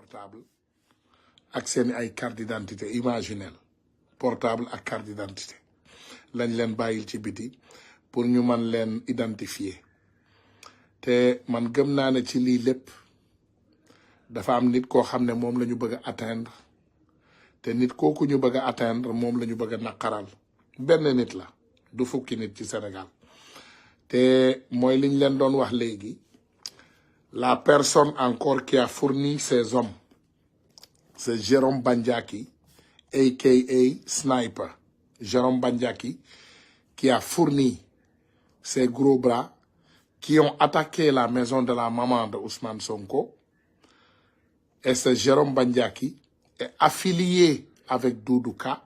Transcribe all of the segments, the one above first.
portable ak seeni ay carte d'identité imaginel portable ak carte d'identité lañ leen bàyyil ci biti pour ñu man leen identifier te man gëm naa ne ci lii lépp dafa am nit koo xam ne moom la ñu bëgg a atteindre te nit kooku ñu bëgg a atteindre moom la ñu bëgg a naqaral benn nit la du fukki nit ci Sénégal te mooy liñ leen doon wax léegi la personne encore qui a fourni ces hommes c'est Jérôme Bandiaki aka Sniper Jérôme Bandiaki qui a fourni ces gros bras qui ont attaqué la maison de la maman de Ousmane Sonko. Et ce Jérôme Bandiaki est affilié avec Doudou Ka,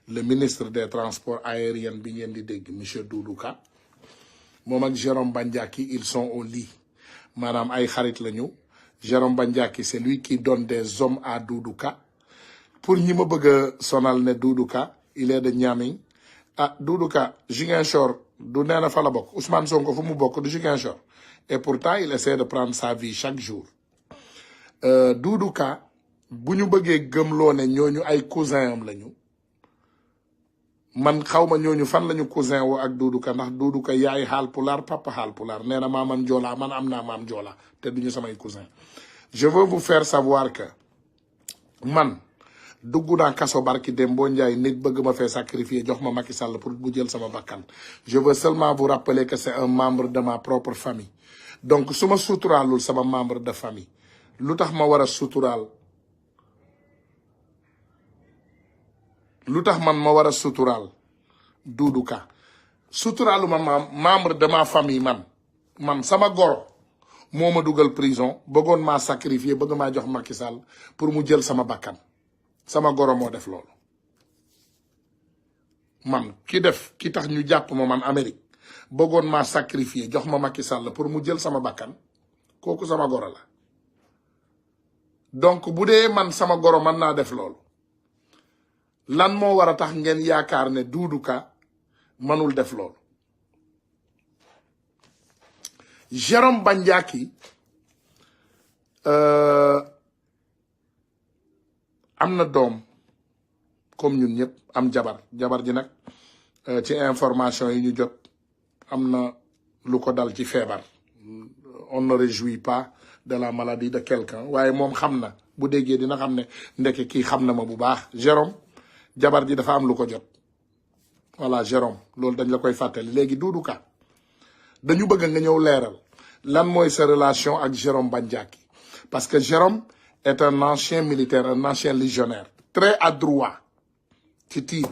le ministre des Transports aériens bi ngeen di dégg monsieur Doudou Ka moom ak Jérôme Bandiaki ils sont au lit maanaam ay xarit lañu. Jérôme Bandiaki c'est lui qui donne des hommes à Doudou Ka pour ñi ma bëgg a sonal ne Doudou Ka il est de Niamey ah Doudou Ka Ziguinchor du nee na fa la bokk Ousmane Sonko fu mu bokk du Ziguinchor et pourtant il essaie de prendre sa vie chaque jour. Doudou Ka bu ñu bëggee gëmloo ne ñooñu ay cousin am lañu man xawma ñooñu fan lañu cousin woo ak Doudou Ka ndax Doudou Ka yaay Haalpulaar papa Haalpulaar nee na maaman Joola man am naa maam Joola te duñu samay cousin. Je veux vous faire savoir que man dugg naa kaso barki Dembo Ndiaye nit bëgg ma fee sacrifier jox ma Macky Sall pour mu jël sama bakkan. Je veux seulement vous rappeler que c'est un membre de ma propre famille donc su ma suturaalul sama membre de famille lu tax ma war a suturaal lu tax man ma war a suturaal Doudou Ka suturaalu ma membre de ma famille man sama goro moo ma dugal prison bëggoon maa sacrifier bëgg maa jox Macky Sall pour mu jël sama bakkan sama goro moo def loolu man ki tax ñu jàpp ma man Amérique bëggoon maa sacrifier jox ma Macky Sall pour mu jël sama bakkan kooku sama goro la donc bu dee man sama goro mën naa def loolu lan moo war a tax ngeen yaakaar ne Doudou Ka mënul def loolu. Jérôme Bandiaki am na doom comme ñun ñëpp am jabar ji nag ci information yi ñu jot am na lu ko dal ci feebar. On ne réjouit pas de la maladie de quelqu'un waaye moom xam na bu déggee dina xam ne ndeke kii xam na ma bu baax. Jérôme jabar ji dafa am lu ko jot voilà Jérôme loolu dañ la koy fàttali léegi Doudou Ka dañu bëgg nga ñëw leeral lan mooy sa relation ak Jérôme Bandiaki parce que Jérôme est un ancien militaire un ancien légionnaire très adroit ci tir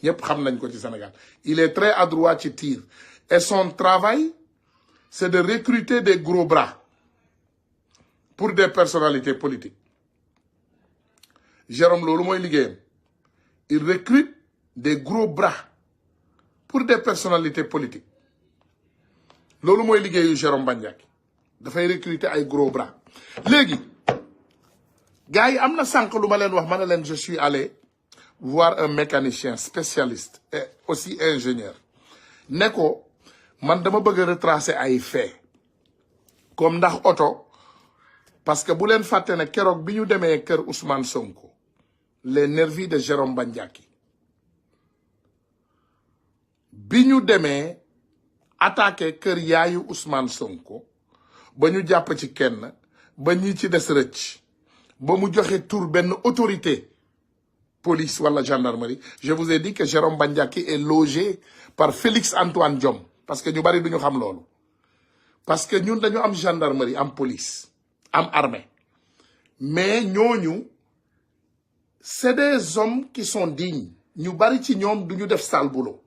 ñëpp xam nañ ko ci Sénégal il est très adroit ci tir et son travail c'est de recruter des gros bras pour des personnalités politiques Jérôme loolu mooy liggéeyam il recrute des gros bras pour des personnalités politiques loolu mooy liggéeyu Jérôme Bandiaki dafay recruter ay gros bras. léegi gars yi am na sànq lu ma leen wax ma ne leen je suis allé voir un mécanicien spécialiste et aussi ingénieur ne ko man dama bëgg a retracer ay faits comme ndax oto parce que bu leen fàtte ne keroog bi ñu demee kër Ousmane Sonko les nervis de Jérôme Bandiaki bi ñu demee attaqué kër yaayu Ousmane Sonko ba ñu jàpp ci kenn ba ñi ci des rëcc ba mu joxe tur benn autorité police wala gendarmerie je vous ai dit que Jérôme Bandiaki est logé par Félix Antoine Diome parce que ñu bari duñu xam loolu parce que ñun dañu am gendarmerie am police am armée mais ñooñu c'est des hommes qui sont dignes ñu bari ci ñoom duñu def sale boulot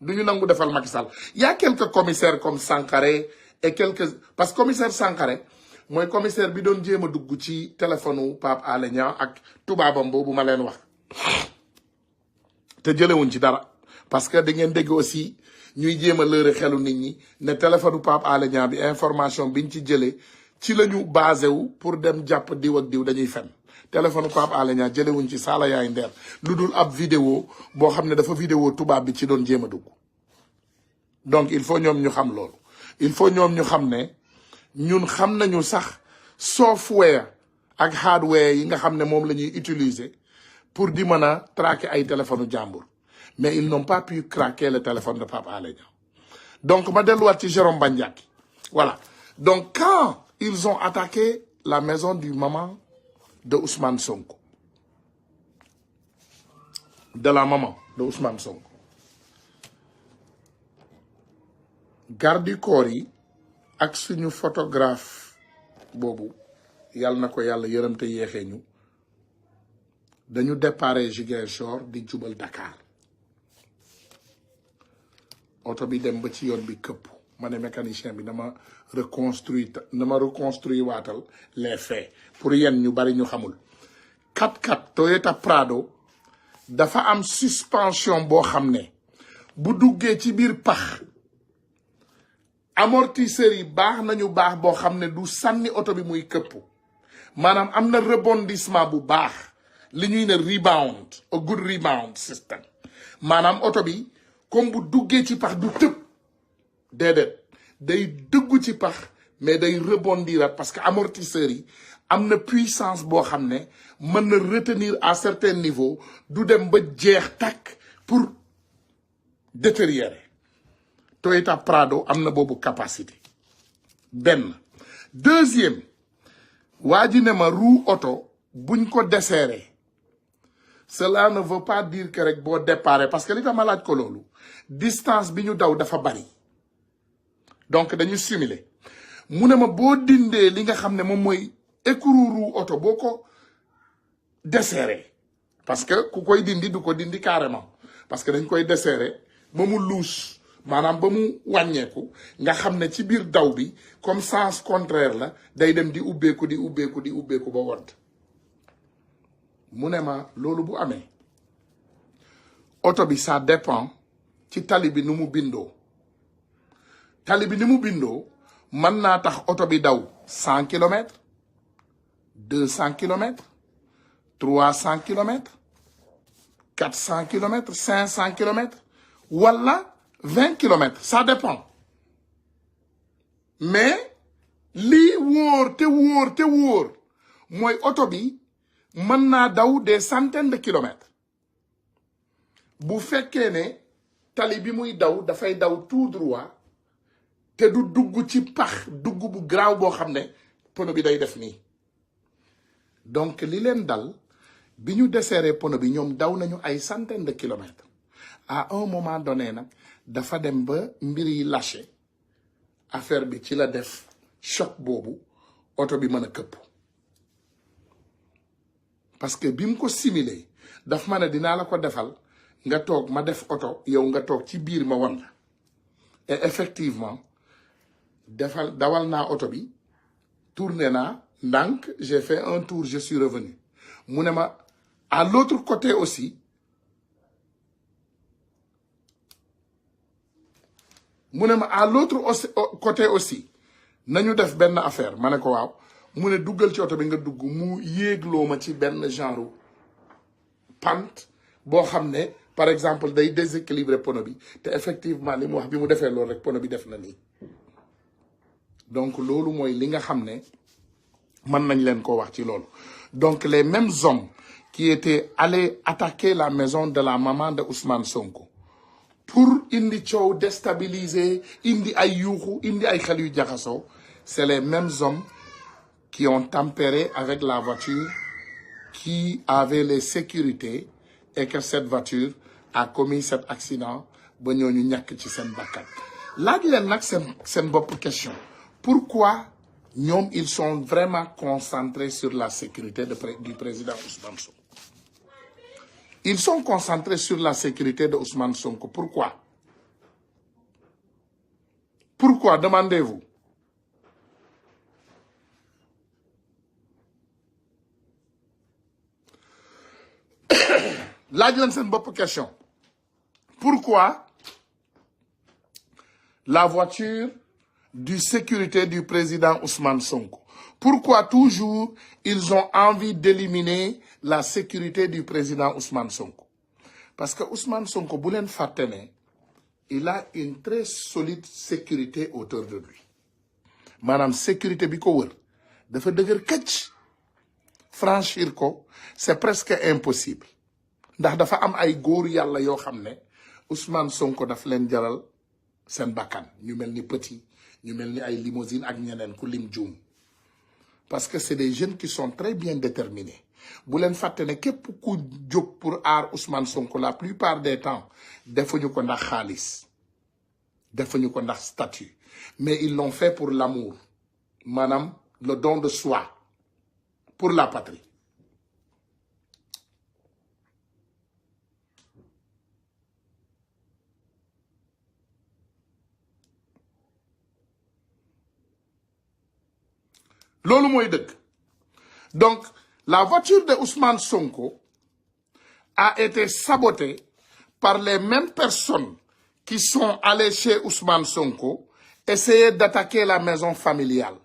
duñu nangu defal Macky Sall y a quelques commissaires comme Sankaré et quelques parce que commissaire Sankaré mooy commissaire bi doon jéem a dugg ci téléphone Pape Alé Niang ak tubaabam boobu ma leen wax te jëlewuñ ci dara parce que da ngeen dégg aussi ñuy jéem a lëre xelu nit ñi ne téléphone Pape Alé Niang bi information biñ ci jëlee ci la ñu basé wu pour dem jàpp diw ak diw dañuy fen téléphone Pape Alé Niang jëlewuñ ci saala yaay ndeer lu dul ab vidéo boo xam ne dafa vidéo tubaab bi ci doon jéem a dugg donc il faut ñoom ñu xam loolu il faut ñoom ñu xam ne ñun xam nañu sax software ak hardware yi nga xam ne moom la ñuy utiliser pour di mën a traquer ay téléphone jàmbur mais ils n'ont pas pu craquer le téléphone de Pape Alé Niang. Donc ma delluwaat ci Jérôme Bandiaky voilà donc quand ils ont attaqué la maison du maman de Ousmane Sonko, de la maman de Ousmane Sonko, garde du corps yi ak suñu photographe boobu yàlla na ko yàlla yërëm te yéexee ñu dañu déparé Ziguinchor di jubal Dakar oto bi dem ba ci yoon bi këpp ma ne mécanicien bi dama reconstruire waatal les faits pour yenn ñu bari ñu xamul 4x4 Toyota Prado dafa am suspension boo xam ne bu duggee ci biir pax amortisseur yi baax nañu baax boo xam ne du sànni oto bi muy këpp maanaam am na rebondissement bu baax li ñuy ne rebound a good rebound system maanaam oto bi comme bu duggee ci pax du tëb déedéet day dugg ci pax mais day rebondir parce que amortisseur yi am na puissance boo xam ne mën na retenir à certain niveau du dem ba jeex takk pour détériorer Toyota Prado am na boobu capacité benn deuxième waa ji ne ma roue oto buñ ko desserré cela ne veut pas dire que rek boo déparé parce que li tax ma laaj ko loolu distance bi ñu daw dafa bari donc dañu simuler mu ne ma boo dindee li nga xam ne moom mooy écrou roue oto boo ko desserré parce que ku koy dindi du ko dindi carrément parce que dañ koy desserré ba mu luus maanaam ba mu wàññeeku nga xam ne ci biir daw bi comme sens contraire la day dem di ubbeeku di ubbeeku di ubbeeku ba wodd mu ne ma loolu bu amee oto bi ça dépend ci tali bi nu mu bindoo tali bi ni mu bindoo mën naa tax oto bi daw 100 kilomètres 200 kilomètres 300 kilomètres 400 kilomètres 500 kilomètres wala 20 kilomètres ça dépend mais lii wóor te wóor mooy oto bi mën naa daw des centaines de kilomètres bu fekkee ne tali bi muy daw dafay daw tout droit te du dugg ci pax dugg bu garaaw boo xam ne pono bi day def nii donc li leen dal bi ñu desserré pono bi ñoom daw nañu ay centaines de kilomètres à un moment donné nag dafa dem ba mbir yi lâché affaire bi ci la def choc boobu oto bi mën a këpp parce que bi mu ko simulé daf ma ne dinaa la ko defal nga toog ma def oto yow nga toog ci biir ma wan la et effectivement dawal naa oto bi tourné naa ndànk j'ai fait un tour je suis revenu mu ne ma à l'autre côté aussi mu ne ma à l'autre côté aussi nañu def benn affaire ma ne ko waaw mu ne duggal ci oto bi nga dugg mu yéegloo ma ci benn genre pente boo xam ne par exemple day déséquilibrer pono bi te effectivement li mu wax bi mu defee loolu rek pono bi def na nii donc loolu mooy li nga xam ne mën nañ leen ko wax ci loolu donc les mêmes hommes qui étaient allés attaquer la maison de la maman de Ousmane Sonko pour indi coow déstabiliser indi ay yuuxu indi ay xel yu jaxasoo c'est les mêmes hommes qui ont tempéré avec la voiture qui avait les sécurités et que cette voiture a commis cet accident ba ñooñu ñàkk ci seen bakkan laaj leen nag seen bopp question pourquoi ñoom ils sont vraiment concentrés sur la sécurité du président Ousmane Sonko. Ils sont concentrés sur la sécurité de Ousmane Sonko. Pourquoi? Pourquoi, demandez-vous? Laaj leen seen bopp question. Pourquoi la voiture du sécurité du président Ousmane Sonko? Pourquoi toujours ils ont envie d'éliminer la sécurité du président Ousmane Sonko? Parce que Ousmane Sonko, bu leen fàtte ne, il a une très solide sécurité autour de lui. Maanaam sécurité bi ko wër dafa dëgër këcc franchir ko c'est presque impossible ndax dafa am ay góor yàlla yoo xam ne Ousmane Sonko daf leen jaral seen bakkan ñu mel ni Petit ñu mel ni ay Limousine ak ñeneen ku lim juum parce que c'est des jeunes qui sont très bien déterminés bu leen fàtte ne képp ku jóg pour aar Ousmane Sonko la plupart des temps defuñu ko ndax xaalis defuñu ko ndax statut mais ils l'ont fait pour l'amour maanaam le don de soi pour la patrie. Loolu mooy dëgg. Donc la voiture de Ousmane Sonko a été sabotée par les mêmes personnes qui sont allées chez Ousmane Sonko essayer d'attaquer la maison familiale.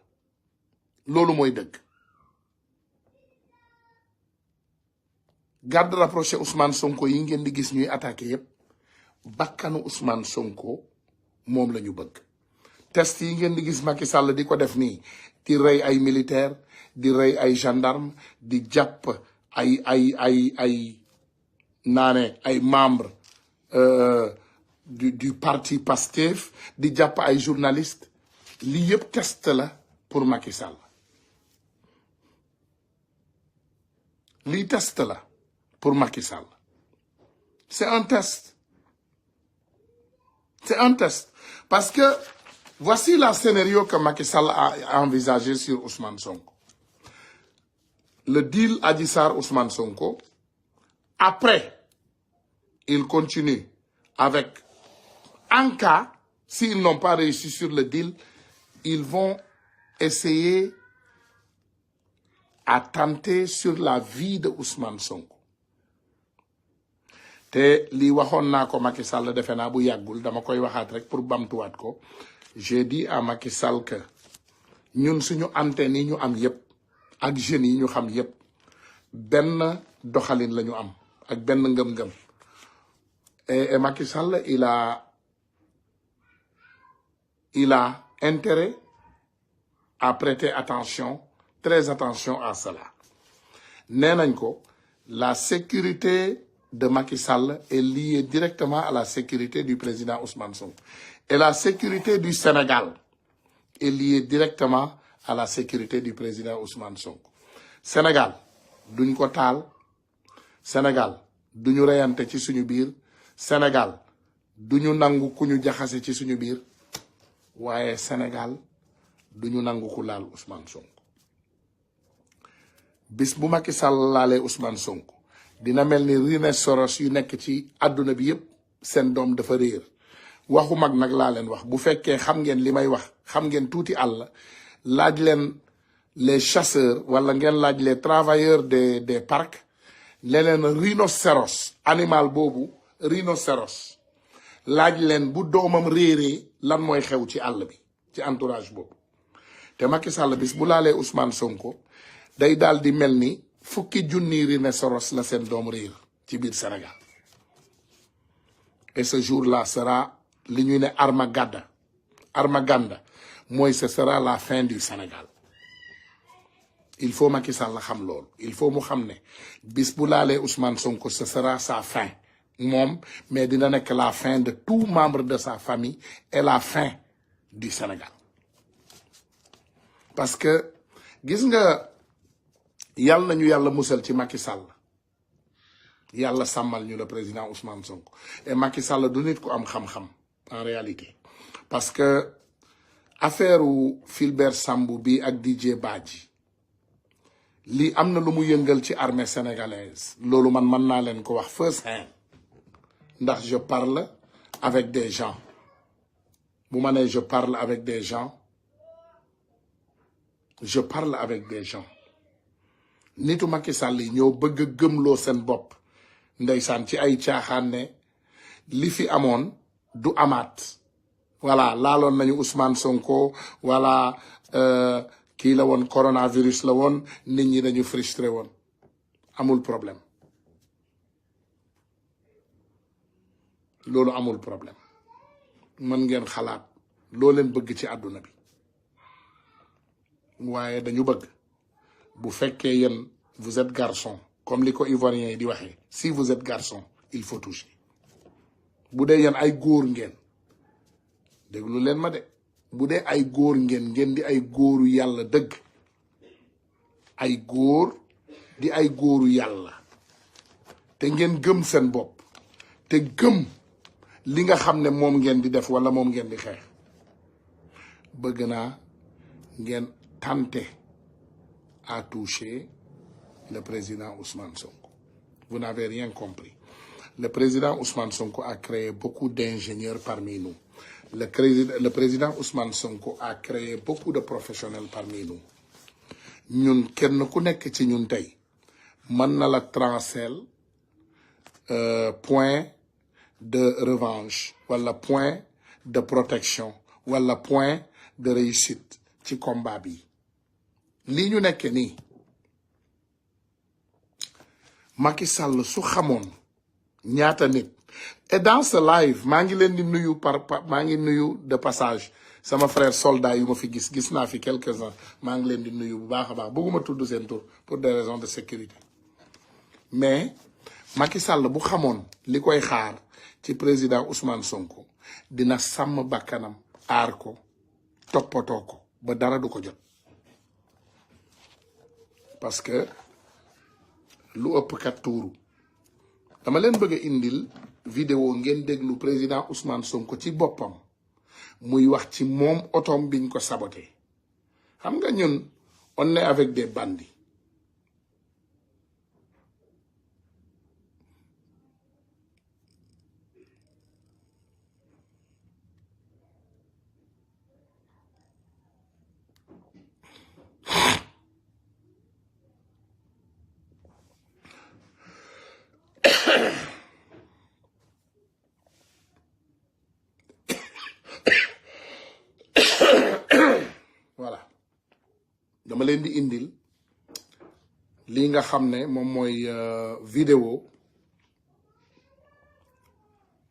Loolu mooy dëgg. Garde rapproché Ousmane Sonko yi ngeen di gis ñuy attaqué yépp bakkanu Ousmane Sonko moom la ñu bëgg. Test yi ngeen di gis Macky Sall di ko def nii di rey ay militaire di rey ay gendarme di jàpp ay membre du parti Pastef di jàpp ay journaliste lii yëpp test la pour Macky Sall lii test la pour Macky Sall c'est un test parce que voici la scénario que Macky Sall a envisagé sur Ousmane Sonko. Le deal Adji Sarr Ousmane Sonko. Après, il continue avec, en cas, s'ils n'ont pas réussi sur le deal, ils vont essayer à tenter sur la vie de Ousmane Sonko. Te li waxoon naa ko Macky Sall defe naa bu yàggul dama koy waxaat rek pour bamtuwaat ko. J'ai dit à Macky Sall que ñun suñu antenne yi ñu am yépp ak jeunes yi ñu xam yépp benn doxalin la ñu am ak benn ngëm-ngëm et Macky Sall il a intérêt à prêter attention, très attention à cela. Nee nañ ko la sécurité de Macky Sall est liée directement à la sécurité du président Ousmane Sonko. Et la sécurité du Sénégal est liée directement à la sécurité du président Ousmane Sonko. Sénégal duñ ko taal Sénégal duñu reyante ci suñu biir Sénégal duñu nangu ku ñu jaxase ci suñu biir waaye Sénégal duñu nangu ku laal Ousmane Sonko. Bis bu Macky Sall laalee Ousmane Sonko dina mel ni rhinocéros yu nekk ci àdduna bi yépp seen doom dafa réer. Waxu mag nag laa leen wax bu fekkee xam ngeen li may wax xam ngeen tuuti àll laaj leen les chasseurs wala ngeen laaj les travailleurs des parcs leneen rhinocéros animal boobu rhinocéros laaj leen bu doomam réeree lan mooy xew ci àll bi ci entourage boobu te Macky Sall bis bu laalee Ousmane Sonko day daal di mel ni fukki junni rhinocéros la seen doom réer ci biir Sénégal et ce jour-là sera li ñuy ne Armageddon mooy ce sera la fin du Sénégal. Il faut Macky Sall xam loolu il faut mu xam ne bis bu laalee Ousmane Sonko ce sera sa fin moom mais dina nekk la fin de tout membre de sa famille et la fin du Sénégal. Parce que gis nga yàlla nañu yàlla musal ci Macky Sall yàlla sàmmal ñu le président Ousmane Sonko et Macky Sall du nit ku am xam-xam en réalité parce que affaire u Fulbert Sambou bi ak DJ Badji lii am na lu mu yëngal ci armée sénégalaise loolu man mën naa leen ko wax first hand ndax je parle avec des gens bu ma nee je parle avec des gens nitu Macky Sall yi ñoo bëgg a gëmloo seen bopp ndeysaan ci ay caaxaan ne li fi amoon du amaat voilà laaloon nañu Ousmane Sonko voilà kii la woon coronavirus la woon nit ñi dañu frustré woon amul problème loolu amul problème mën ngeen xalaat loo leen bëgg ci àdduna bi waaye dañu bëgg bu fekkee yéen vous êtes garçon comme les Ivoiriens yi di waxee si vous êtes garçon il faut toucher bu dee yéen ay góor ngeen déglu leen ma de bu dee ay góor ngeen di ay góoru yàlla dëgg ay góor di ay góoru yàlla te ngeen gëm seen bopp te gëm li nga xam ne moom ngeen di def wala moom ngeen di xeex bëgg naa ngeen tenter à toucher le président Ousmane Sonko. Vous n'avez rien compris. Le président Ousmane Sonko a créé beaucoup d'ingénieurs parmi nous. Le président Ousmane Sonko a créé beaucoup de professionnels parmi nous. Ñun kenn ku nekk ci ñun tey mën na la transel point de revanche wala point de protection wala point de réussite ci combat bi lii ñu nekk nii Macky Sall su xamoon ñaata nit et dans ce live maa ngi leen di nuyu maa ngi nuyu de passage sama frère soldat yu ma fi gis naa fi quelques-uns maa ngi leen di nuyu bu baax a baax bëgguma tudd seen tur pour des raisons de sécurité mais Macky Sall bu xamoon li koy xaar ci président Ousmane Sonko dina sàmm bakkanam aar ko toppatoo ko ba dara du ko jot parce que lu ëpp kat tuuru dama leen bëgg a indil vidéo ngeen déglu président Ousmane Sonko ci boppam muy wax ci moom otom biñ ko saboté xam nga ñun on est avec des bandits voilà dama leen di indil lii nga xam ne moom mooy vidéo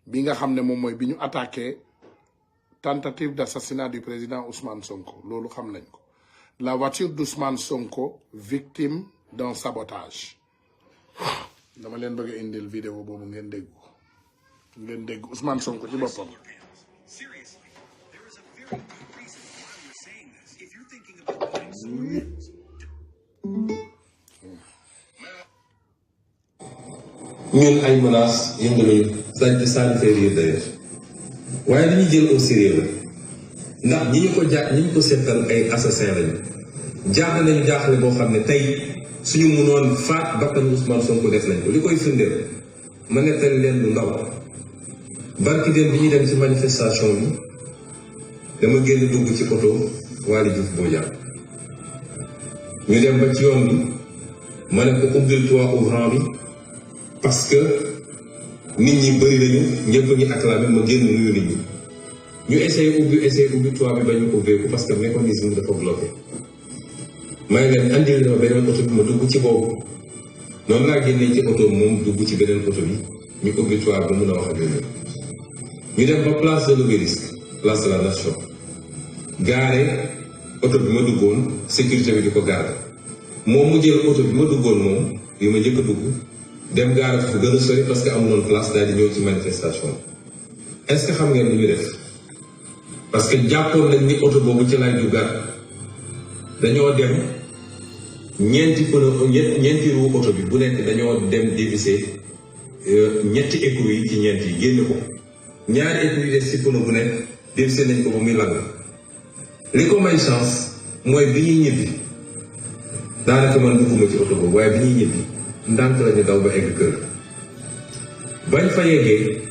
bi nga xam ne moom mooy bi ñu attaqué tentative d'assassinat du président Ousmane Sonko loolu xam nañ ko la voiture d'Ousmane Sonko victime d'un sabotage dama leen bëgg a indil vidéo boobu ngeen dégg Ousmane Sonko ci boppam. ñun ay menaces yëngaluñu ça nous fait rire d'ailleurs waaye dañuy jël au sérieux la ndax ñi ñu ko seetal ay assassins lañu jaaxle boo xam ne tey suñu mënoon faat bakkanu Ousmane Sonko def nañ ko li koy firndeel ma nettali leen lu ndaw barki dem bi ñuy dem ci manifestation bi dama génn dugg ci oto Waly Diouf Bodiang ñu dem ba ci yoon bi ma ne ko ubbil toit ouvrant bi parce que nit ñi bëri nañu ñëpp ngi acclamé ma génn nuyu nit ñi ñu essayé ubbi toit bi ba ñu ubbeeku parce que mécanisme dafa bloqué may leen andil na ma beneen oto bi ma dugg ci boobu noonu laa génnee ci oto moom dugg ci beneen oto bi ñu ubbi toit ba mun a wax ak yooyu ñu dem ba place de l'Obélisque place de la Nation gaare oto bi ma duggoon sécurité bi di ko gaare moom mu jël oto bi ma duggoon moom yu ma njëkk a dugg dem gaare fu gën a sori parce que amuloon place daal di ñëw ci manifestation est-ce que xam ngeen lu ñu def parce que jàppoon nañ ni oto boobu ci laay duggaat dañoo dem ñeenti roue oto bi bu nekk dañoo dem dévisser ñetti écrou yi ci ñeent yi génn ko ñaari écrou yi des ci pneu bu nekk dévisser nañ ko ba muy lang li ko may chance mooy bi ñuy ñibbi daanaka man dugguma ci oto boobu waaye bi ñuy ñibbi ndànk lañu daw ba egg kër bañ fa yeggee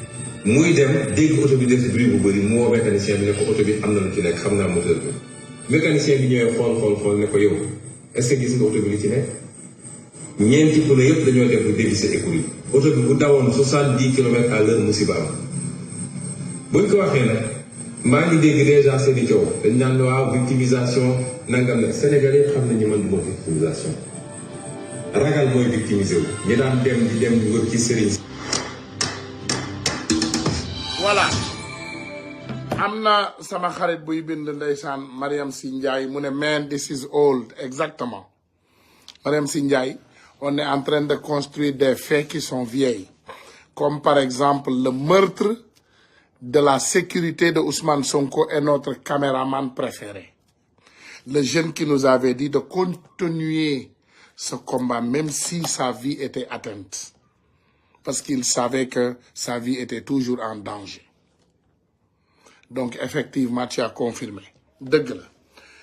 muy dem dégg oto bi def bruit bu bëri mu woo mécanicien bi ne ko oto bi am na lu ci nekk xam naa moteur bi mécanicien bi ñëwee xool ne ko yow est-ce que gis nga oto bi li ci nekk ñeenti pneu yëpp dañoo def bu dévisser écrou yi oto bi bu dawoon 70 kilomètres à l'heure musiba am buñ ko waxee nag maa ngi dégg déjà seeni coow dañ naan waaw victimisation nangam nag Sénégalais xam nañu man du ma victimisation ragal mooy victimisé wu ñu daan dem wër ci sëriñ. voilà am na sama xarit buy bind ndeysaan Mariam Sy Ndiaye mu ne man this is old exactement Mariam Sy Ndiaye on est en train de construire des faits qui sont vieilles, comme par exemple le meurtre de la sécurité de Ousmane Sonko et notre caméraman préféré. Le jeune qui nous avait dit de continuer ce combat, même si sa vie était atteinte. Parce qu'il savait que sa vie était toujours en danger. Donc, effectivement, tu as confirmé. Deug la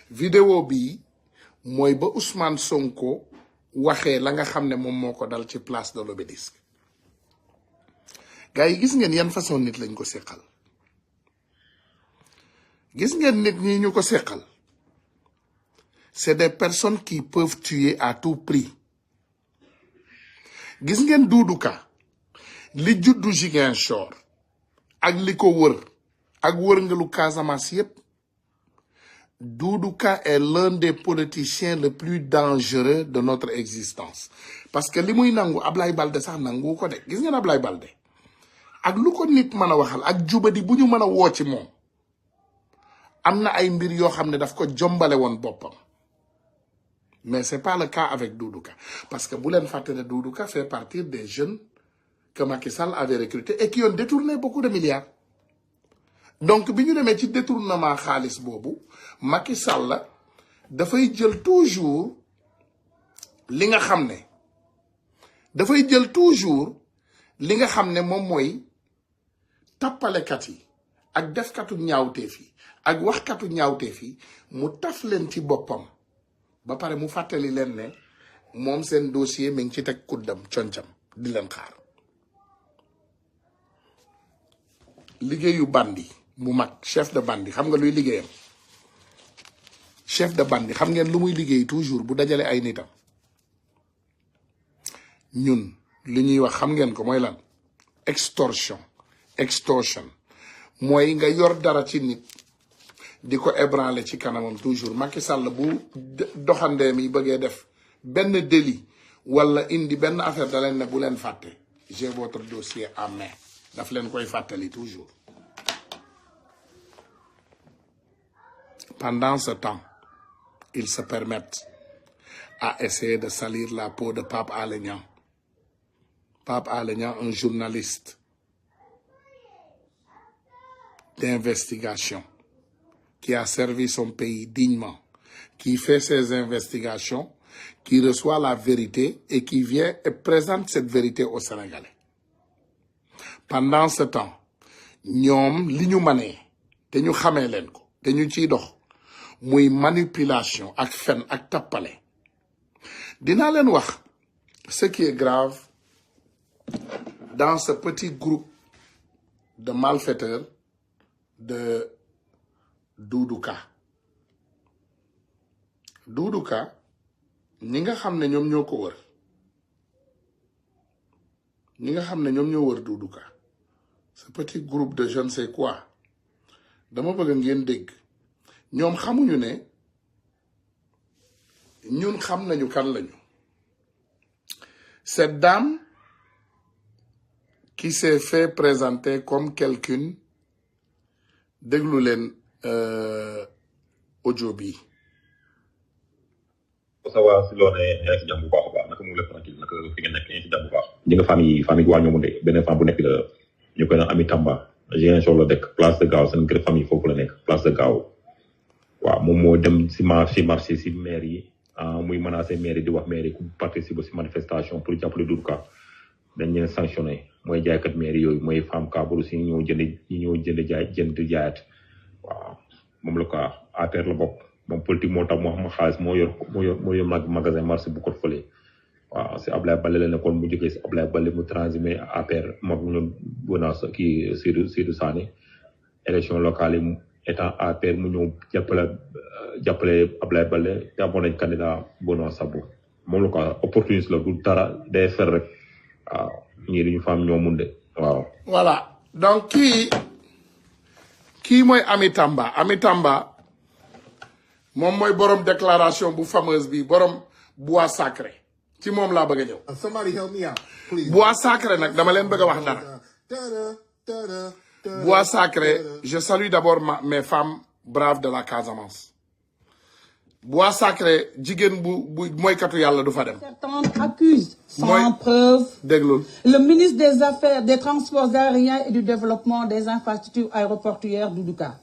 vidéo bi mooy ba Ousmane Sonko waxee la nga xam ne moom moo ko dal ci place de l'Obélisque. Gars yi gis ngeen yan façon nit lañ ko seqal. Gis ngeen nit ñi ñu ko seqal. C'est des personnes qui peuvent tuer à tout prix. Gis ngeen Doudou Ka li juddu Ziguinchor ak li ko wër ak wërngalu Casamance yépp. Doudou Ka est l'un des politiciens le plus dangereux de notre existence. Parce que li muy nangu Ablaye Balde sax nangu ko de. Gis ngeen Ablaye Balde ak lu ko nit mën a waxal ak jubadi bu ñu mën a woo ci moom am na ay mbir yoo xam ne daf ko jombale woon boppam. Mais c'est pas le cas avec Doudou Ka. Parce que bu leen fàtte ne Doudou Ka fait partie des jeunes que Macky Sall avait recrutés et qui ont détourné beaucoup de milliards. Donc bi ñu demee ci détournement xaalis boobu Macky Sall dafay jël toujours li nga xam ne dafay jël toujours li nga xam ne moom mooy tappalekat yi ak defkatu ñaawteef yi ak waxkatu ñaawteef yi mu taf leen ci boppam ba pare mu fàttali leen ne moom seen dossier mi ngi ci teg kuddam concam di leen xaar. Liggéeyu bandi bu mag chef de bandi xam nga luy liggéeyam chef de bandi xam ngeen lu muy liggéey toujours bu dajale ay nitam ñun li ñuy wax xam ngeen ko mooy lan extorsion mooy nga yor dara ci nit di ko ébranler ci kanamam toujours. Macky Sall bu doxandeem yi bëggee def benn délit wala indi benn affaire da leen ne bu leen fàtte j'ai votre dossier en main daf leen koy fàttali toujours. Pendant ce temps, ils se permettent à essayer de salir la peau de Pape Alé Niang. Pape Alé Niang, un journaliste d'investigation qui a servi son pays dignement, qui fait ses investigations, qui reçoit la vérité et qui vient et présente cette vérité aux Sénégalais. Pendant ce temps, ñoom li ñu manee te ñu xamee leen ko te ñu ciy dox muy manipulation ak fen ak tappale. Dinaa leen wax ce qui est grave dans ce petit groupe de malfaiteurs de Doudou Ka. Doudou Ka ñi nga xam ne ñoom ñoo ko wër ñi nga xam ne ñoom ñoo wër Doudou Ka ce petit groupe de je ne sais quoi dama bëgg ngeen dégg ñoom xamuñu ne ñun xam nañu kan lañu. Cette dame qui s'est fait présenter comme quelqu'un déglu leen audio bi. sawa si loo ne yaa ngi si jàmm bu baax a baax naka mu ngi la tranquille naka fi nga nekk yaa ngi si jàmm bu baax. di nga famille waa ñoomu de beneen femme bu nekk la ñu koy naan Ami Tamba Ziguinchor la dëkk place de Gao seen kër famille foofu la nekk place de Gao. waaw moom moo dem si marché si maire yi muy menacé maire yi di wax maire yi ku participer si manifestation pour jàppale Doudou Ka dañ leen sanctionné mooy jaaykat maire yooyu mooy femme Kaburu si ñoo jënd jaayaat waaw moom la ko APR la bokk moom politique moo tax moo xam xaalis moo yor magasin marché bu ko fële waaw si Ablaye Baldé la nekkoon mu jógee si Ablaye Baldé mu transhumé APR moom ñoom Bouna kii Seydou Sané élection locale yi étant APR mu ñëw jàppale Ablaye Baldé jàppoon nañ candidat Bouna Sambou moom la ko opportuniste la du dara day fer rek waaw ñii duñu faam ñoo mun de waaw. Voilà donc kii mooy Ami Tamba moom mooy borom déclaration bu fameuse bi borom bois sacré ci moom laa bëgg a ñëw. Somebody help me out, please. Bois sacré nag dama leen bëgg a wax dara. Bois sacré je salue d'abord mes femmes braves de la Casamance. bois sacré jigéen bu mooykatu yàlla du fa dem. Certains accusent sans preuve le ministre des Affaires, des Transports aériens et du Développement des infrastructures aéroportuaires Doudou Ka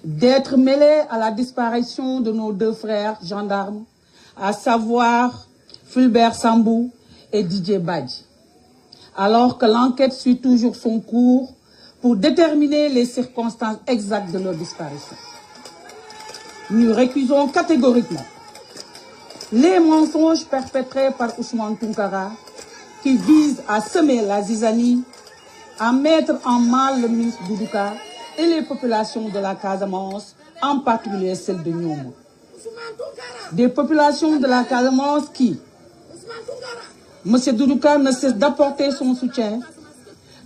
d'être mêlé à la disparition de nos 2 frères gendarmes, à savoir Fulbert Sambou et Didier Badji, alors que l'enquête suit toujours son cours pour déterminer les circonstances exactes de leur disparition. Nous récusons catégoriquement les mensonges perpétrés par Ousmane Tounkara qui visent à semer la zizanie, à mettre en mal le ministre Doudou Ka et les populations de la Casamance, en particulier celles de Niom. Des populations de la Casamance qui, M. Doudou Ka ne cesse d'apporter son soutien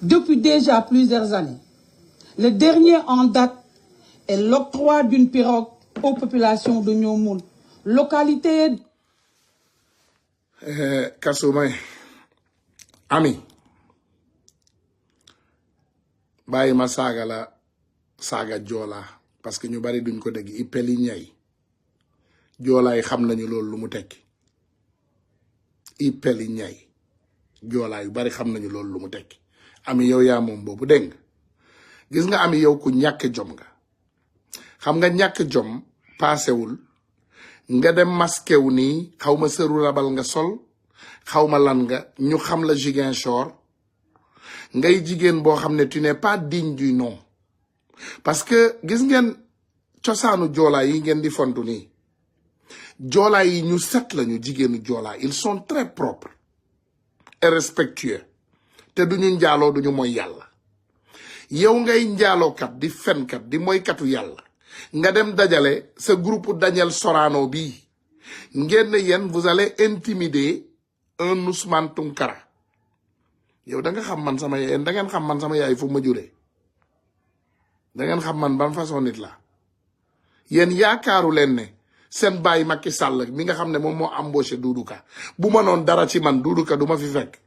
depuis déjà plusieurs années. Le dernier en date est l'octroi d'une pirogue aux populations de Niom, localité. Kasumay, ami, bàyyi ma saaga la saaga joola parce que ñu bari duñ ko dégg Ipeli ñay joolaay xam nañu loolu lu mu tekki Ipeli ñay joolaay yu bari xam nañu loolu lu mu tekki ami yow yaa moom boobu dégg nga gis nga ami yow ku ñàkk jom nga xam nga ñàkk jom paasewul nga dem masqué wu nii xaw ma sëru rabal nga sol xaw ma lan nga ñu xam la Ziguinchor ngay jigéen boo xam ne tu n'es pas digne du nom parce que gis ngeen cosaanu joolaa yi ngeen di fontu nii joolaa yi ñu set lañu jigéenu joolaa ils sont très propres et respectueux te duñu njaaloo duñu mooy yàlla yow ngay njaalookat di fenkat di mooykatu yàlla nga dem dajale sa groupe Daniel Sorano bi ngeen ne yéen vous allez intimider un Ousmane Tounkara yow da nga xam man sama yaay da ngeen xam man sama yaay fu ma juree da ngeen xam man ban façon nit la yéen yaakaaru leen ne seen baay Macky Sall mi nga xam ne moom moo embauché Doudou Ka bu ma noon dara ci man Doudou Ka du ma fi fekk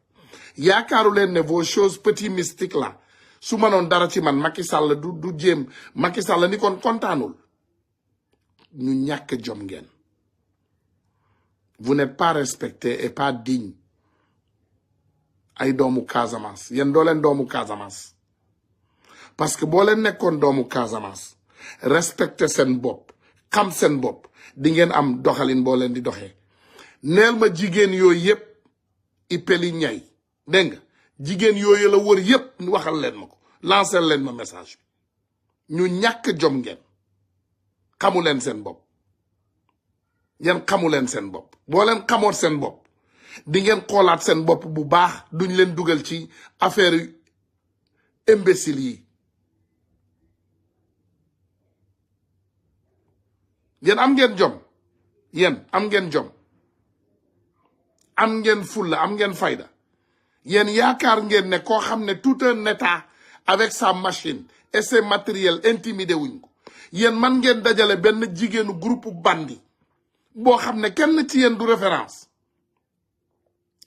yaakaaru leen ne vos choses petits mystiques là su ma noon dara ci man Macky Sall du jéem Macky Sall ni kon kontaanul ñu ñàkk jom ngeen vous n'êtes pas respecté et pas digne ay doomu Casamance yéen doo leen doomu Casamance parce que boo leen nekkoon doomu Casamance respecté seen bopp xam seen bopp di ngeen am doxalin boo leen di doxee neel ma jigéen yooyu yëpp Ipeli ñay dégg nga jigéen yooyu la wër yëpp waxal leen ma ko lancer leen ma message bi ñu ñàkk jom ngeen xamu leen seen bopp yéen xamu leen seen bopp boo leen xamoon seen bopp di ngeen xoolaat seen bopp bu baax duñ leen dugal ci affaire yu imbécile yi yéen am ngeen jom yéen am ngeen jom am ngeen fulla am ngeen fayda yéen yaakaar ngeen ne koo xam ne tout un état avec sa machine et ses matériels intimidé wuñ ko yéen man ngeen dajale benn jigéenu groupe bandi boo xam ne kenn ci yéen du référence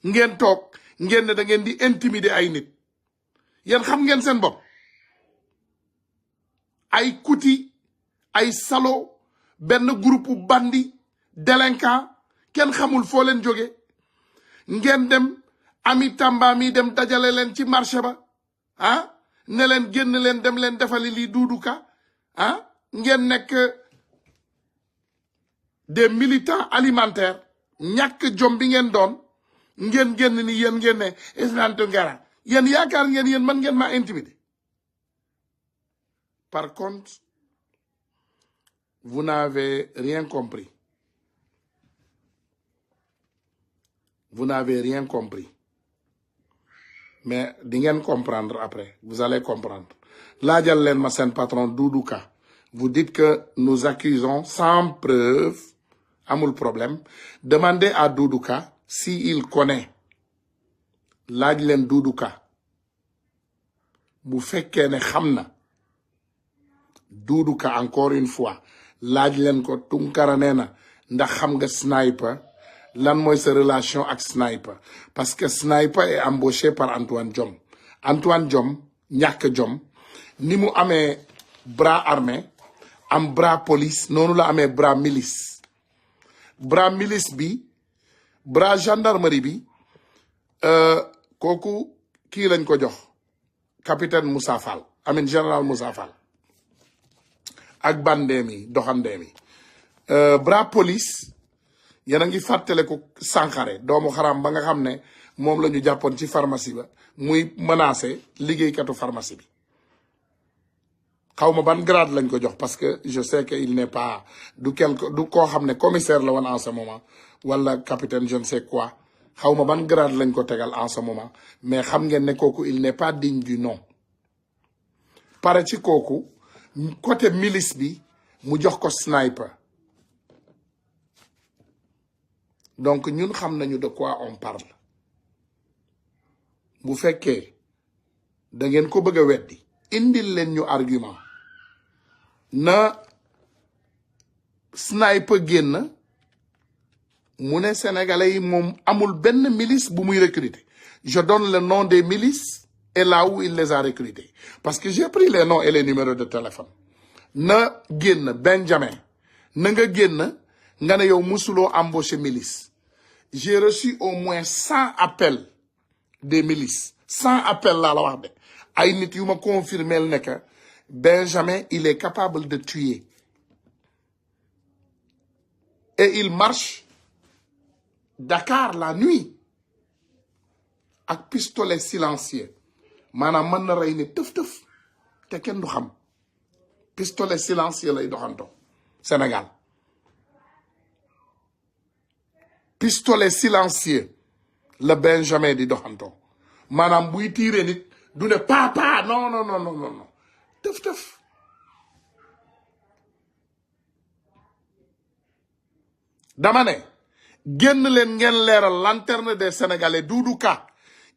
ngeen toog ngeen ne da ngeen di intimider ay nit yéen xam ngeen seen bopp ay kuti ay salo benn groupe bandi délinquant kenn xamul foo leen jóge ngeen dem ami Tamba mi dem dajale leen ci marché ba ah ne leen génn leen dem leen defali lii Doudou Ka ah ngeen nekk des militants alimentaires ñàkk jom bi ngeen doon ngeen génn ni yéen ngeen ne Ousmane Tounkara yéen yaakaar ngeen yéen man ngeen maa intimider par contre vous n'avez rien compris vous n'avez rien compris mais di ngeen comprendre après vous allez comprendre laajal leen ma seen patron Doudou Ka vous dites que nous accusons sans preuve amul problème demandez à Doudou Ka s'il connaît laaj leen Doudou Ka bu fekkee ne xam na Doudou Ka encore une fois laaj leen ko Tounkara nee na ndax xam nga Sniper lan mooy sa relation ak Sniper parce que Sniper est embauché par Antoine Diome Antoine Diome ñàkk jom ni mu amee bras armé am bras police noonu la amee bras milice bras milice bi bras gendarmerie bi kooku kii lañ ko jox capitaine Moussa Fall amin général Moussa Fall ak bandeem yi doxandeem yi bras police yéen a ngi fàttale ko Sankharé doomu xaram ba nga xam ne moom la ñu jàppoon ci pharmacie ba muy menacé liggéeykatu pharmacie bi xaw ma ban grade lañ ko jox parce que je sais que il n'est pas du koo xam ne commissaire la woon en ce moment wala capitaine je ne sais quoi xaw ma ban grade lañ ko tegal en ce moment mais xam ngeen ne kooku il n'est pas digne du nom pare ci kooku côté milice bi mu jox ko sniper donc ñun xam nañu de quoi on parle bu fekkee da ngeen ko bëgg a weddi indil leen ñu argument na sniper génn mu ne sénégalais yi moom amul benn milice bu muy recruter je donne le nom des milices et là où il les a recrutés parce que j'ai pris les noms et les numéros de téléphone na génn Benjamin na nga génn nga ne yow musuloo embauché milice j'ai reçu au moins 100 appels des milices 100 appels laa la wax de ay nit yu ma confirmé ne que Benjamin il est capable de tuer et il marche Dakar la nuit ak pistolet silencieux maanaam mën na rey ne tëf-tëf te kenn du xam pistolet silencieux lay doxantoo Sénégal pistolet silencieux la Benjamin di doxantoo maanaam buy tiire nit du ne papa non non non non non tëf-tëf dama ne génn leen ngeen leeral lanterne des Sénégalais Doudou Ka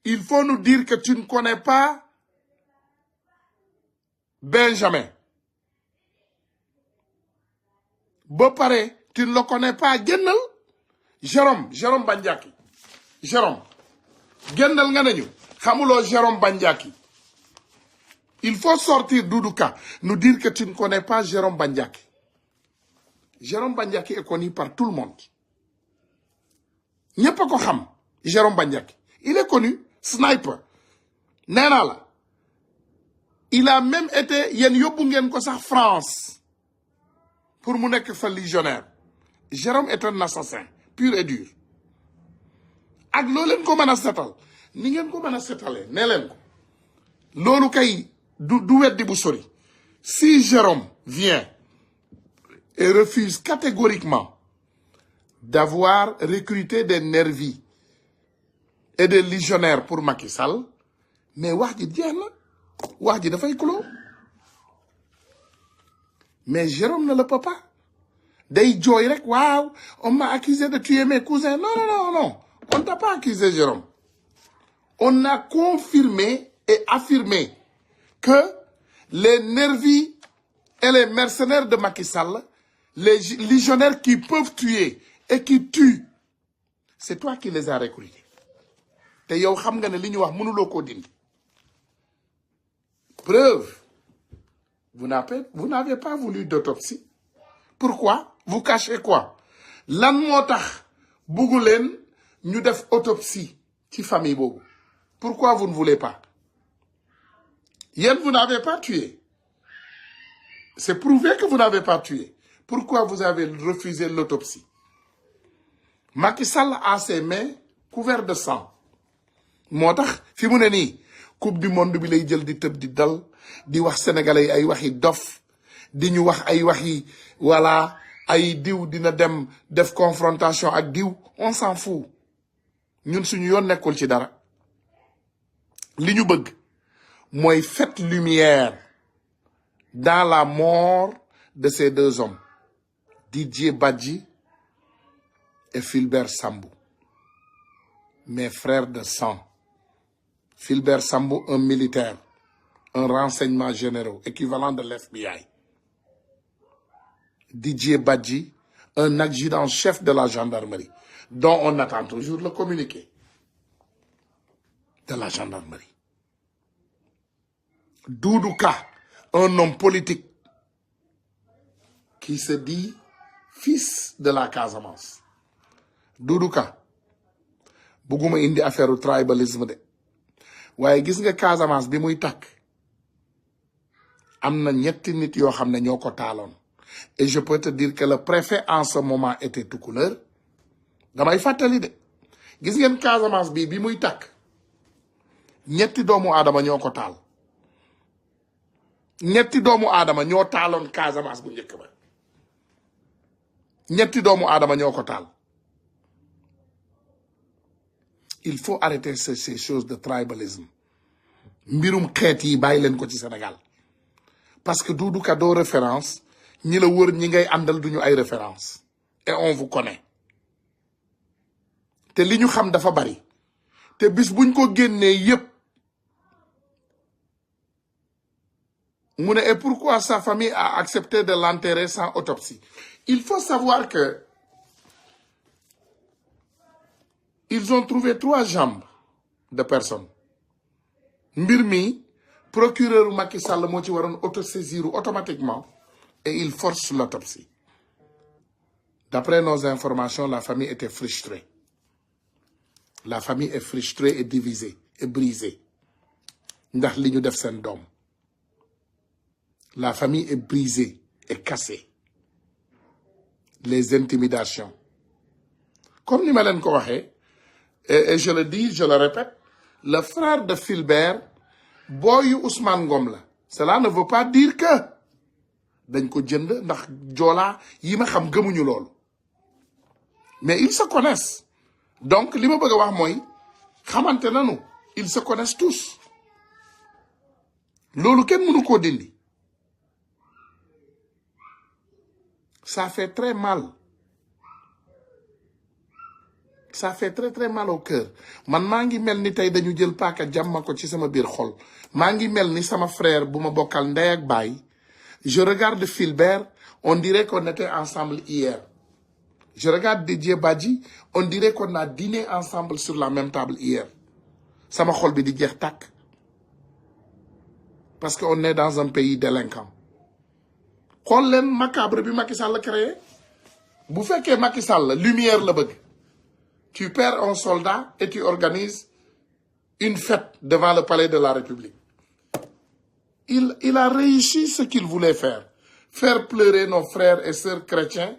il faut nous dire que tu ne connais pas Benjamin ba pare tu ne le connais pas génnal Jérôme Bandiaki Jérôme génnal nga nañu xamuloo Jérôme Bandiaki il faut sortir Doudou Ka nous dire que tu ne connais pas Jérôme Bandiaki Jérôme Bandiaki est connu par tout le monde ñëpp a ko xam Jérôme Bandiaki il est connu sniper nee naa la il a même été yéen yóbbu ngeen ko sax France pour mu nekk fa légionnaire Jérôme est un assassin pur et dur ak loo leen ko mën a setal ni ngeen ko mën a setalee nee leen ko loolu kay du weddi bu sori si Jérôme vient et refuse catégoriquement d'avoir recruté des nervis et des légionnaires pour Macky Sall mais wax ji jeex na wax ji dafay clos mais Jérôme ne le peut pas day jooy rek waaw on m'a accusé de tuer mes cousins non non non non on t'a pas accusé Jérôme on a confirmé et affirmé que les nervis et les mercenaires de Macky Sall les légionnaires qui peuvent tuer et qui tuent c'est toi qui les as recrutés te yow xam nga ne li ñu wax mënuloo koo dindi preuve vous n'avez pas voulu d'autopsie pourquoi vous cachez quoi lan moo tax buggu leen ñu def autopsie ci famille boobu pourquoi vous ne voulez pas yéen vous n'avez pas tué c'est prouvé que vous n'avez pas tué pourquoi vous avez refusé l'autopsie Macky Sall a ses mains couvertes de sang moo tax fi mu ne nii coupe du monde bi lay jël di tëb di dal di wax sénégalais yi ay waxi dof di ñu wax ay waxi voilà ay diw dina dem def confrontation ak diw on s'en fout ñun suñu yoon nekkul ci dara li ñu bëgg mooy faites lumière dans la mort de ces deux hommes Didier Badji et Fulbert Sambou mes frères de sang Fulbert Sambou un militaire un renseignement généraux équivalent de l'FBI Didier Badji un adjudant-chef de la gendarmerie dont on attend toujours le communiqué de la gendarmerie Doudou Ka un homme politique qui se dit fils de la Casamance Doudou Ka bugguma indi affaire tribalisme de waaye gis nga Casamance bi muy takk am na ñetti nit yoo xam ne ñoo ko taaloon et je peux te dire que le préfet en ce moment était tout couleur damay fàttali de gis ngeen Casamance bi muy takk ñetti doomu aadama ñoo ko taal ñetti doomu aadama ñoo taaloon Casamance bu njëkk ba ñetti doomu aadama ñoo ko taal. Il faut arrêter ces choses de tribalisme mbirum xeet yi bàyyi leen ko ci Sénégal parce que Doudou Ka doo référence ñi la wër ñi ngay àndal duñu ay référence et on vous connaît te li ñu xam dafa bari te bis buñ ko génnee yépp mu ne et pourquoi sa famille a accepté de l'enterrer sans autopsie. Il faut savoir que ils ont trouvé 3 jambes de personnes mbir mi procureur Macky Sall moo ci waroon autosaisir automatiquement et il force l'autopsie. D'après nos informations, la famille était frustrée. La famille est frustrée et divisée et brisée ndax li ñu def seen doom. La famille est brisée et cassée. Les intimidations. Comme ni ma leen ko waxee et je le dis, je le répète, le frère de Fulbert booyu Ousmane Ngom la. Cela ne veut pas dire que dañ ko jënd ndax joolaa yi ma xam gëmuñu loolu. Mais ils se connaissent. Donc li ma bëgg a wax mooy xamante nañu. Ils se connaissent tous. Loolu kenn mënu koo dindi. Ça fait très mal. Ça fait très très mal au cœur. Man maa ngi mel ni tey dañu jël paaka jàmma ko ci sama biir xol. Maa ngi mel ni sama frère bu ma bokkal ndey ak baay. Je regarde Fulbert, on dirait qu'on était ensemble hier. Je regarde Didier Badji, on dirait qu'on a dîné ensemble sur la même table hier. Sama xol bi di jeex tàkk. Parce qu'on est dans un pays délinquant. xool leen macabre bi Macky Sall créé bu fekkee Macky Sall lumière la bëgg tu perds un soldat et tu organises une fête devant le palais de la République. Il a réussi ce qu'il voulait faire pleurer nos frères et sœurs chrétiens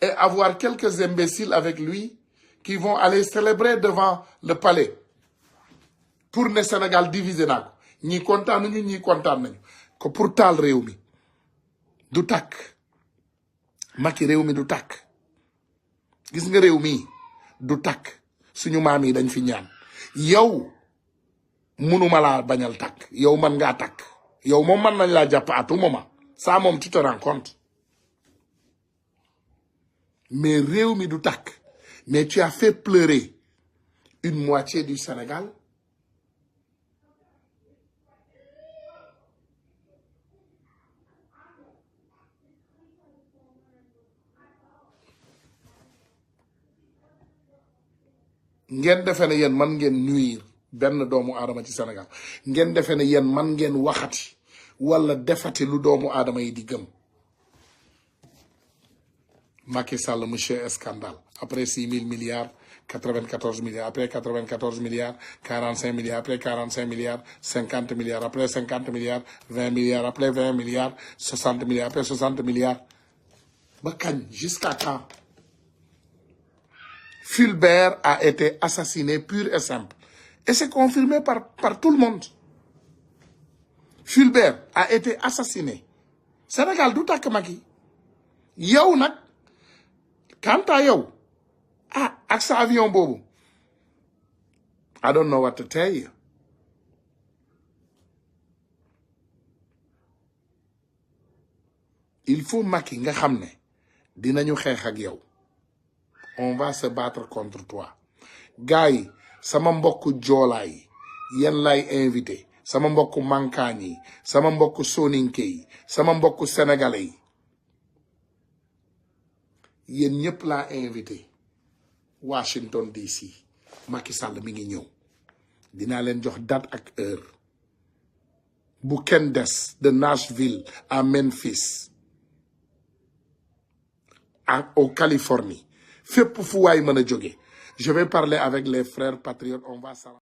et avoir quelques imbéciles avec lui qui vont aller célébrer devant le palais pour ne Sénégal diviser naa ko ñii kontaan nañu ñii kontaan nañu ko pour taal réew mi. Du takk Macky réew mi du takk gis nga réew mi du takk suñu maam yi dañ fi ñaan yow mënuma laa bañal takk yow man ngaa takk yow moom mën nañ laa jàpp à tout moment ça moom tu te rends compte mais réew mi du takk mais tu as fait pleurer une moitié du Sénégal. ngeen defee ne yéen man ngeen nuire benn doomu aadama ci Sénégal ngeen defee ne yéen man ngeen waxati wala defati lu doomu aadama yi di gëm. Macky Sall monsieur scandale après 6 000 milliards 94 milliards après 94 milliards 45 milliards après 45 milliards 50 milliards après 50 milliards 20 milliards après 20 milliards 60 milliards après 60 milliards ba kañ jusqu'à quand? Fulbert a été assassiné pur et simple. Et c'est confirmé par tout le monde. Fulbert a été assassiné. Sénégal du takk Macky. Yow nag, quant à yow, ak sa avion boobu. I don't know what to tell you. Il faut Macky nga xam ne dinañu xeex ak yow. On va se battre contre toi. Gars yi sama mbokku joolaa yi yéen lay invité sama mbokku mankaañ yi sama mbokku soninke yi sama mbokku sénégalais yi yéen ñëpp laa invité Washington DC. Macky Sall mi ngi ñëw dinaa leen jox date ak heure bu kenn des de Nashville à Memphis au Californie. fépp fu waay mën a jóge je vais parler avec les frères patriotes on va